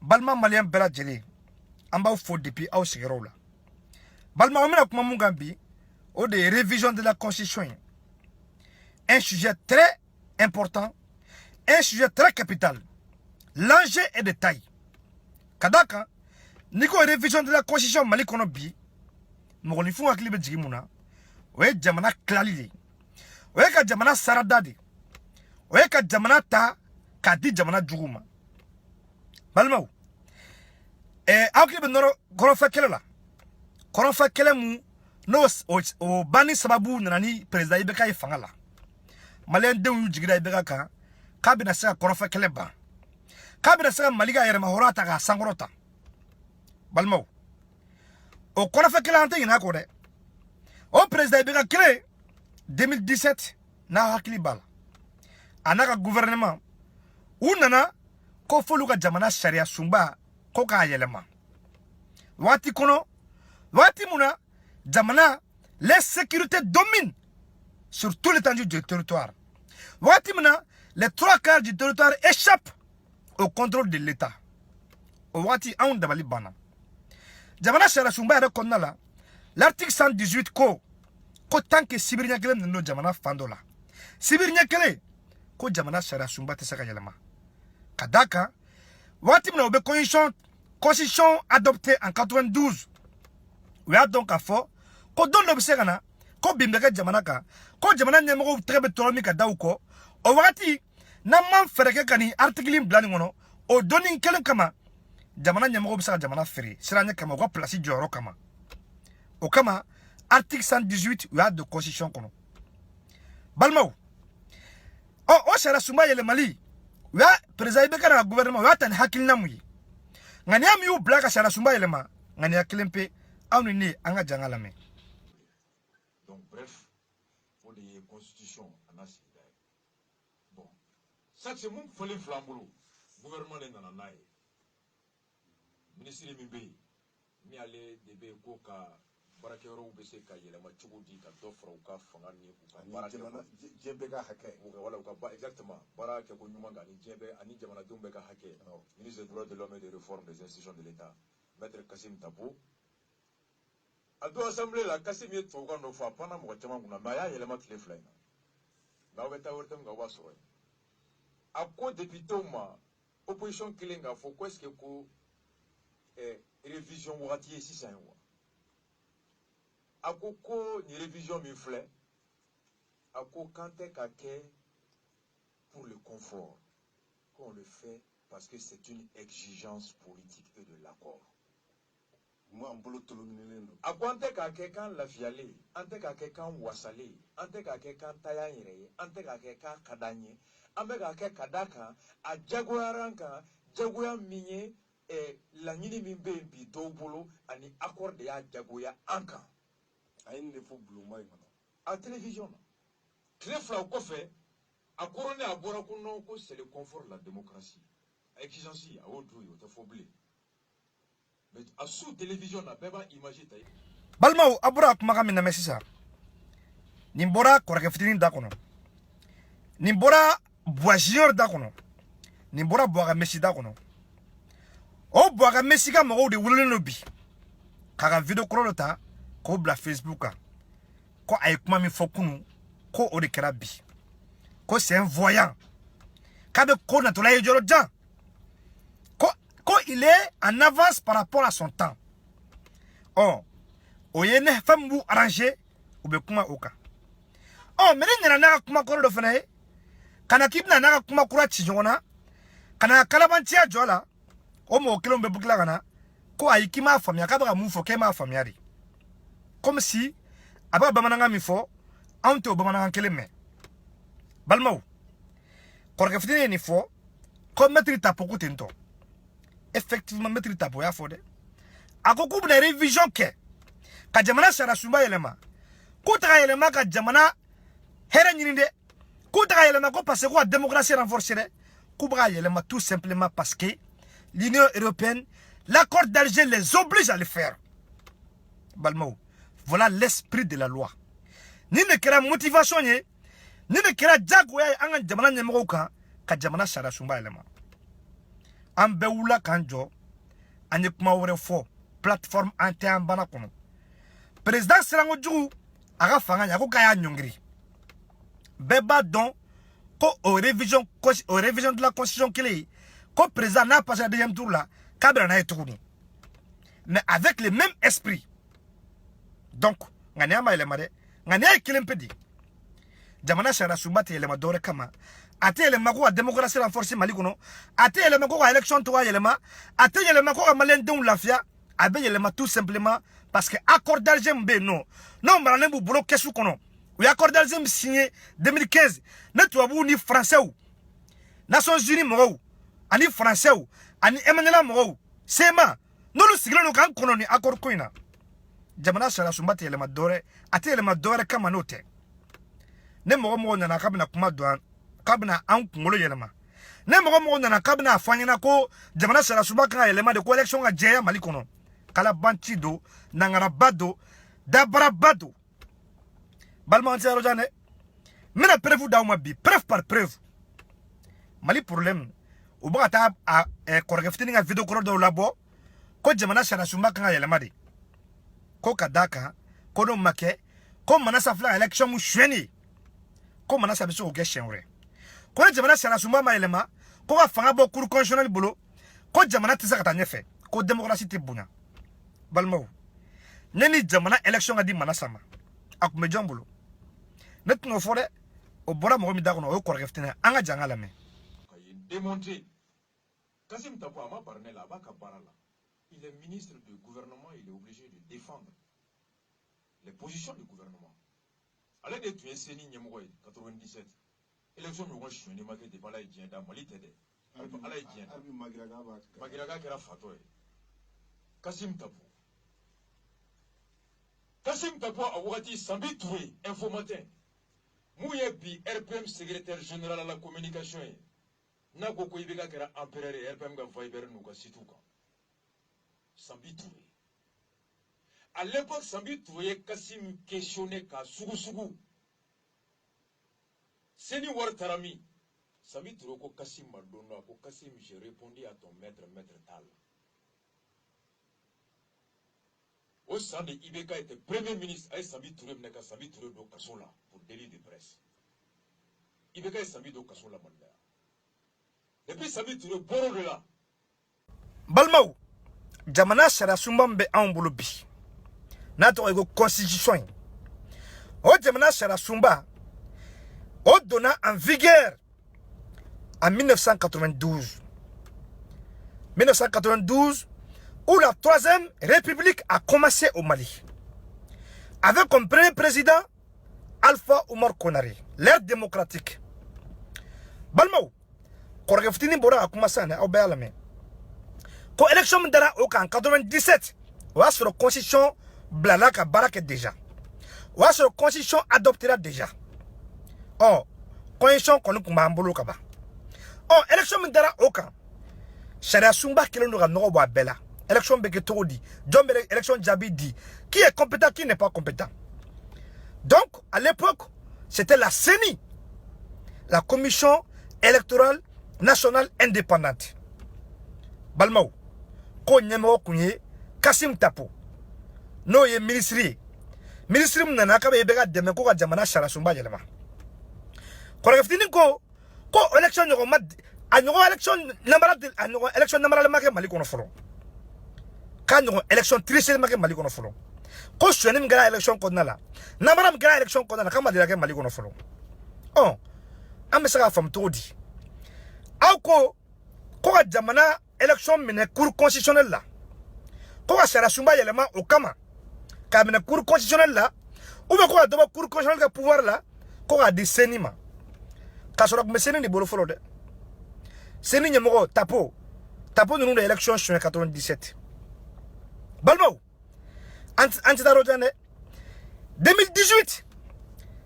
balma malien bela jeli amba fo depuis au sigirola balma omina kuma mungambi au de révision de la constitution, un sujet très important, un sujet très capital. L'enjeu est de taille. Kadaka, niko révision de la constitution mali kono bi, mo ni fu akili be jigimuna, we jamana klali, we ka jamana saradadi, we ka jamana ta ka di jamana juguma. Balma akili be noro kono fa kele la. Kono fa kele mu no o bani sababu nani president ibeka ifangala. Malien de yu jigida ibeka ka kabina sa kono fa kele ba. Kabina sa maliga yere mahorata ka sangorota. Balma o kono fa kele ante ina ko de. O president ibeka kele 2017 na hakili bala. Anaka gouvernement unana ko foluka jamana sharia sumba ko ka yelema. Wati kono wati muna jamana les sécurités dominent sur tout l'étendue du territoire. Wati muna les 3/4 du territoire échappent au contrôle de l'État. Wati aun dabali bana. Jamana sharia sumba ya konnala l'article 118 ko tant que Sibirnya kele no jamana fandola. Sibirnya kele ko jamana sharia sumba te saka yelema. Kadaka wati muna obe constitution adoptée en 92. We a donc à fort ko don l'observana ko bimbeka jamana ka ko jamana nyemoko trebe tolomi ka dawko o wakati na man fereke kani article blani ngono o doni kelen kama jamana nyemoko bisa jamana feri siranya kama ko place joro kama o kama article 118 we a de constitution kono balmao o shara suma yele mali we a président beka na gouvernement we a tan hakil namuyi ngani ami u blaka shara suma yele ma ngani akilempe. Donc bref, pour les constitutions, bon, ça c'est mon folie flambeau, gouvernement de Nananaï, ministre de Mibé, mi allé de Bekoka, Barakero ou Beseka, il y a ma Tchoudi, Kadofra ou Kafangani, ou Djebeka Hake, ou exactement, Barakeko Numangani, Djebe, Ani Djamana Dumbeka Hake, ministre des droits de l'homme et des réformes des institutions de l'État, Maître Kassim Tabou. A do assemblée la Kassim yet to no fa pana mo chama kuna maya yele mat le fly na weta wertem ga waso a ko député ma opposition kilinga fo ko est-ce que ko révision wati si ça wa a ko ni révision mi fly a ko kante ka ke pour le confort qu'on le fait parce que c'est une exigence politique et de l'accord. A ko ante ka kɛ kan lafiyale an tɛ ka kɛ kan wasale an tɛ ka kɛ kan taya yɛrɛ ye an tɛ ka kɛ kan ka d'an ye an bɛ ka kɛ ka da kan a jagoyara an kan jagoya min ye laɲini min bɛ yen bi dɔw bolo ani accord de y'a jagoya an kan a ye nin de fɔ bulonma in kɔnɔ a télévision na tile fila o kɔfɛ a kɔrɔ ne a bɔra ko non ko c'est le confort de la démocratie a exigence a y'o dun o tɛ fɔ bilen. Mais à sous télévision na beba image tay balmao abura kuma mina mesisa nimbora korake fitini da kono nimbora boisier da kono nimbora boaga messi da kono o boaga messi ka mo de wulino bi kaka video krolota ko bla Facebook ko ay kuma mi fokunu ko o de kera bi ko c'est un voyant kabe ko na to la yoro jan quand il est en avance par rapport à son temps. Oh, oyene femme vous arranger ou be kuma oka. Oh, mais ni na kuma ko do fene. Kana kibna na kuma kura chijona. Kana kalabantia jola. O mo kilombe bukla kana. Ko ayikima famia ka ba mu fo ke ma famiari. Comme si aba bamananga mi fo, ante o bamananga keleme. Balmao. Korka fitini ni fo, ko metri tapoku tento. Effectivement mettre ta boya fode akoko buna révision ke ka jamana shara sumba yelema ko ta yelema ka jamana hera nyinde ko ta yelema ko parce que la démocratie renforcée ko bra yelema tout simplement parce que l'Union européenne l'accord d'Alger les oblige à le faire balmao voilà l'esprit de la loi ni ne kera motivation ni ne kera jagoya anga jamana nyemoko ka jamana shara sumba yelema an bɛɛ wula k'an jɔ an ye kuma wɛrɛ fɔ plateforme an tɛ an bana kɔnɔ président sirango jugu a ka fanga ɲa ko k'a y'a ɲɔngiri bɛɛ b'a dɔn ko o révision de la constitution kelen ko président n'a passé la deuxième tour là k'a bɛna n'a ye tuguni mais avec le même esprit donc nka nin y'a ma yɛlɛma dɛ nka nin y'a ye kelen pe di jamana sariya sunba tɛ yɛlɛma dɔwɛrɛ kama a tɛ yɛlɛma ko ka démocratie renforcer Mali kɔnɔ a tɛ yɛlɛma ko ka élection tɔgɔ yɛlɛma a tɛ yɛlɛma ko ka maliyɛndenw lafiya a bɛ yɛlɛma tout simplement parce que accord d'Alger min bɛ yen nɔ n'o maralen b'u bolo kɛsu kɔnɔ u ye accord d'Alger min signé 2015 ne tubabuw ni français Nations Unies mɔgɔw ani français ani MNLA mɔgɔw CEMA n'olu sigilen don k'an kɔnɔ ni accord ko in na jamana sariya sunba tɛ yɛlɛma dɔwɛrɛ a tɛ yɛlɛma dɔwɛrɛ kama n'o tɛ ne mɔgɔ nana k'a bɛna kuma don k'a bɛna an kunkolo yɛlɛma ne mɔgɔ nana k'a bɛna fɔ an ɲɛna ko jamana sariya sunba kan ka yɛlɛma de ko élection ka jɛya Mali kɔnɔ kalabanci don nangaraba don dabaraba don balima an tɛ yɔrɔ jan dɛ n bɛna preuve d'aw ma bi preuve par preuve Mali problème u bɛ ka taa kɔrɔkɛ fitinin ka vidéo kɔrɔ dɔw labɔ ko jamana sariya sunba kan ka yɛlɛma de ko ka d'a kan ko n'o ma kɛ ko Manasa filɛ ka élection mun suɲɛni ko Manasa bɛ se k'o kɛ siɲɛ wɛrɛ ko ni jamana sariya sunba ma yɛlɛma ko ka fanga bɔ cour constitutionnelle bolo ko jamana tɛ se ka taa ɲɛfɛ ko démocratie tɛ bonya balimaw ne ni jamana élection ka di Manasa ma a tun bɛ jɔn bolo ne tun y'o fɔ dɛ o bɔra mɔgɔ min da kɔnɔ o ye kɔrɔkɛ fitinin an ka jan ka lamɛn. Démonter. Kassim Tapo a ma parlé là-bas qu'à Barala. Il est ministre du gouvernement, il est obligé de défendre les positions du gouvernement. Allez de tuer Seni Nyemoy 97. Élection de Wash, je n'ai pas de Bala et Djenda, Mali Tede. Ala et Djenda. Magiraga qui a Fatoy. Kassim Tapo. Kassim Tapo a Wati Sambi Touré, Info Matin. Mouyebi, RPM secrétaire général à la communication. Na koko ibeka kera empereur RPM ga Viber nous ka sitou ka Sambi Touré à l'époque Sambi Touré Kassim questionné ka sugu Seni war tarami Sambi Touré ko Kassim Madonna ko Kassim j'ai répondu à ton maître Tal au sein de Ibeka était premier ministre et Sambi Touré n'a ka Sambi Touré do kasola pour délit de presse Ibeka est Sambi do kasola manda. Et puis ça veut dire boro de là. Balmaw jamana sariya sunba bɛ anw bolo bi n'a tɔgɔ ye ko constitution o jamana sariya sunba o donna en vigueur en 1992 où la troisième république a commencé au Mali avec comme premier président Alpha Oumar Konaré l'ère démocratique balmaw kɔrɔkɛ fitinin bɔra a kuma sisan dɛ aw bɛɛ y'a lamɛn ko élection min dara o kan 97 o y'a sɔrɔ constitution bilala ka baara kɛ déjà o y'a sɔrɔ constitution adoptera déjà constitution kɔni tun b'an bolo ka ban élection min dara o kan sariya sunba kelen don ka nɔgɔ bɔ a bɛɛ la élection bɛ kɛ cogo di jɔn bɛ élection jaabi di qui est compétent qui n'est pas compétent donc à l'époque c'était la CENI la commission électorale nationale indépendante balmaw ko ɲɛmɔgɔ kun ye Kassim Tapo n'o ye ministre ye ministre min nana k'a bɛ bɛ ka dɛmɛ ko ka jamana sariya sunba yɛlɛma kɔrɔkɛ fitinin ko élection ɲɔgɔn ma a ɲɔgɔn élection namara ma kɛ Mali kɔnɔ fɔlɔ k'a ɲɔgɔn élection trichée ma kɛ Mali kɔnɔ fɔlɔ ko suɲɛni min kɛra élection kɔnɔna la namara min kɛra élection kɔnɔna la k'a ma deli ka kɛ Mali kɔnɔ fɔlɔ an bɛ se k'a faamu cogo di aw ko ka jamana élection minɛ cour constitutionnelle la ko ka sariya sunba yɛlɛma o kama k'a minɛ cour constitutionnelle la ou bien ko ka dɔ bɔ cour constitutionnelle ka pouvoir la ko k'a di CENI ma k'a sɔrɔ tun bɛ CENI de bolo fɔlɔ dɛ CENI ɲɛmɔgɔ Tapo ninnu de élection suɲɛ 97 balimaw an tɛ taa yɔrɔ jan dɛ 2018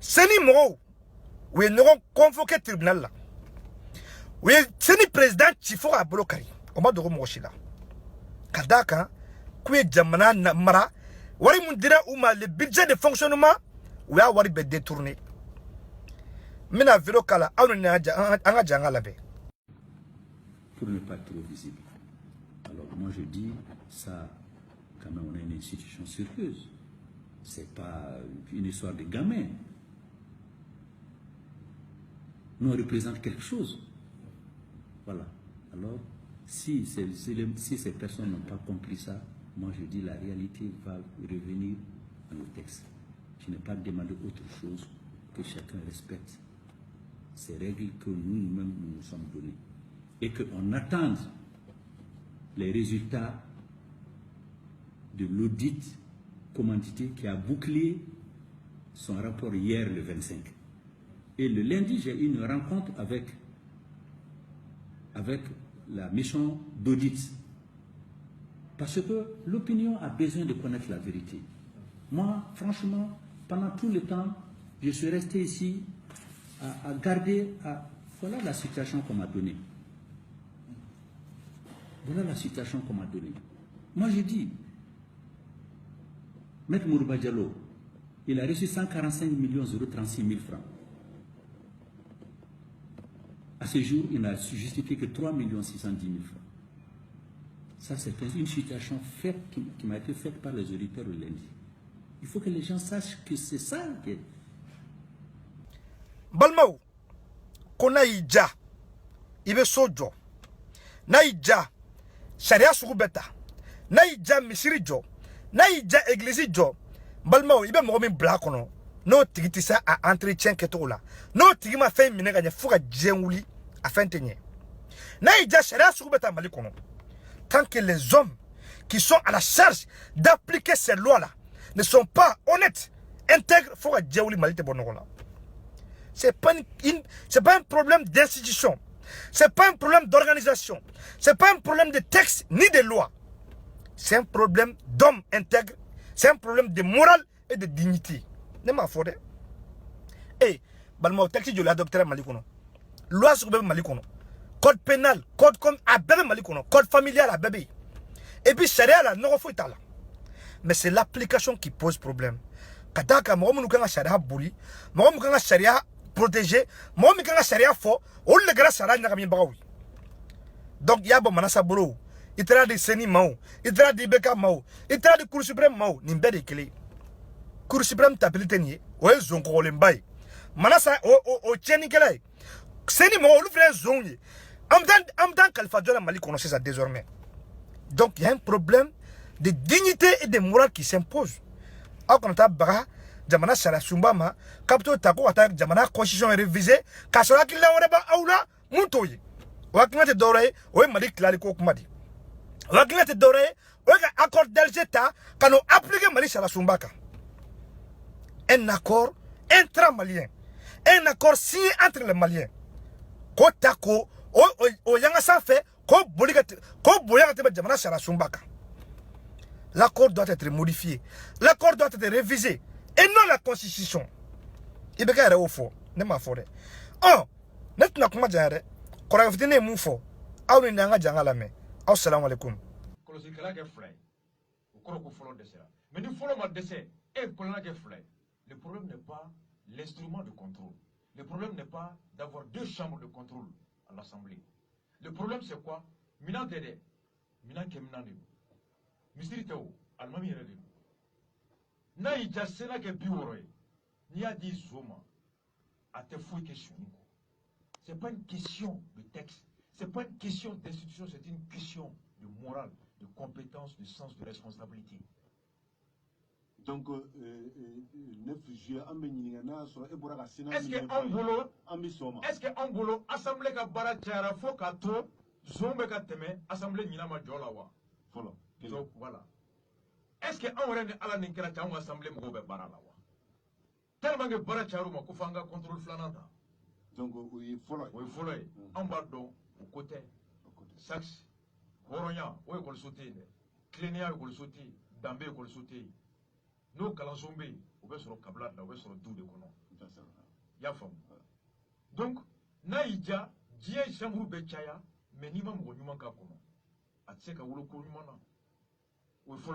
CENI mɔgɔw u ye ɲɔgɔn convoqué tribunal la u ye CENI président ci fo k'a bolo kari o ma dogo mɔgɔ si la ka d'a kan k'u ye jamana mara wari mun dira u ma le budget de fonctionnement u y'a wari bɛɛ détourné n bɛna vidéo k'a la aw ni an ka jan an ka labɛn pour ne pas être trop visible. Alors moi je dis, ça, quand même, on a une institution sérieuse. C'est pas une histoire de gamin. Nous, on représente quelque chose. Voilà. Alors, si ces personnes n'ont pas compris ça, moi je dis la réalité va revenir à nos textes. Je n'ai pas demandé autre chose que chacun respecte ces règles que nous-mêmes nous sommes données. Et qu'on attende les résultats de l'audit commandité qui a bouclé son rapport hier le 25. Et le lundi, j'ai eu une rencontre avec la mission d'audit. Parce que l'opinion a besoin de connaître la vérité. Moi, franchement, pendant tout le temps, je suis resté ici à garder... Voilà la situation qu'on m'a donnée. Voilà la situation qu'on m'a donnée. Moi, je dis, Maître Mourouba Diallo, il a reçu 145 millions 036 000 francs. À ce jour, il n'a justifié que 3 610 000 francs. Ça, c'est une situation faite, qui m'a été faite par les auditeurs le lundi. Il faut que les gens sachent que c'est ça. Balmao, kona ija, ibe sojo, na ija, sharia sugu beta, na ija misiri jo, na ija église jo, balmao ibe mo min bla kono, no tigiti sa a entretien keto la, no tigi ma fe mine ganya fuga djenwuli a fentenye. Na ija sharia sugu beta mali kono. Tant que les hommes qui sont à la charge d'appliquer ces lois-là ne sont pas honnêtes, intègres, faut que Dieu malite bonola. C'est pas un problème d'institution, c'est pas un problème d'organisation, c'est pas un problème de texte ni de loi. C'est un problème d'hommes intègres, c'est un problème de morale et de dignité. Ne m'a fondé. Et balmo taxi de la docteur Malikono. Loi sur le Malikono. Code pénal, code comme à bébé Malikono, code familial à bébé. Et puis charia là, non faut là. Mais c'est l'application qui pose problème. Kadaka mo mu kanga charia buli, mo mu kanga charia protéger, mo mu kanga charia fo, o le gra charia na kami bawi. Donc ya bo manasa bolo. Itra de seni mao, itra de beka mao, itra de cour suprême mao, nimbe de kele. Cour suprême tapiliteni, o zonko lembay. Manasa o tieni kele. Seni mao lu frère zonye. Amdan Khalifa Diola Mali connaissait ça désormais. Donc il y a un problème de dignité et de morale qui s'impose. Alors qu'on a bara, Jamana Sala Sumbama, Kapto Tako, Jamana Constitution révisée, Kassola Kila Oreba Aula, Moutoye. Waknate Doré, Oe Mali Clariko Kumadi. Waknate Doré, Oe accord d'Algeta, quand on applique Mali Sala Sumbaka. Un accord intramalien. Un accord signé entre les Maliens. Kotako, o yanga sa fait ko boya te jamana sara sumbaka. L'accord doit être modifié, l'accord doit être révisé et non la constitution. Ibeka re ofo ne ma fore oh net na kuma jare kora fitine mu fo aw ni nga jangala me assalamu alaikum kolosi kala ke fly o koro ko folo dessert mais ni folo ma dessert et kolana ke fly. Le problème n'est pas l'instrument de contrôle, le problème n'est pas d'avoir deux chambres de contrôle à l'Assemblée. Le problème c'est quoi? Mina Dede, Mina Kemnande, Misiri Teo, Almami Rede. Na ija sena ke biwore, ni a dit Zoma, a te fouille question. C'est pas une question de texte, c'est pas une question d'institution, c'est une question de morale, de compétence, de sens, de responsabilité. Donc, 9 juillet, est-ce qu'en boulot, assemblée ka bara tiara fo ka to, zombe ka teme, assemblée nina ma jola wa. Donc, voilà. Est-ce qu'en rende ala ninkera tiara assemblée mgobe bara la wa. Tellement que bara tiara ma kufanga contrôle flanata. Donc, oui, follow. En bas donc, au côté. Saxe, Horonya, où est-ce qu'on sauté, Clénia, où est-ce qu'on sauté, Dambé, où est-ce qu'on sauté. Nous, Kalanzombe, on va sur le câblage, on va sur le doux de Kono. Yafam. Donc, Naïdja, Dia Chambrou Bechaya, mais ni même au Numanka Kono. A Tseka ou le Koumana. Ou il faut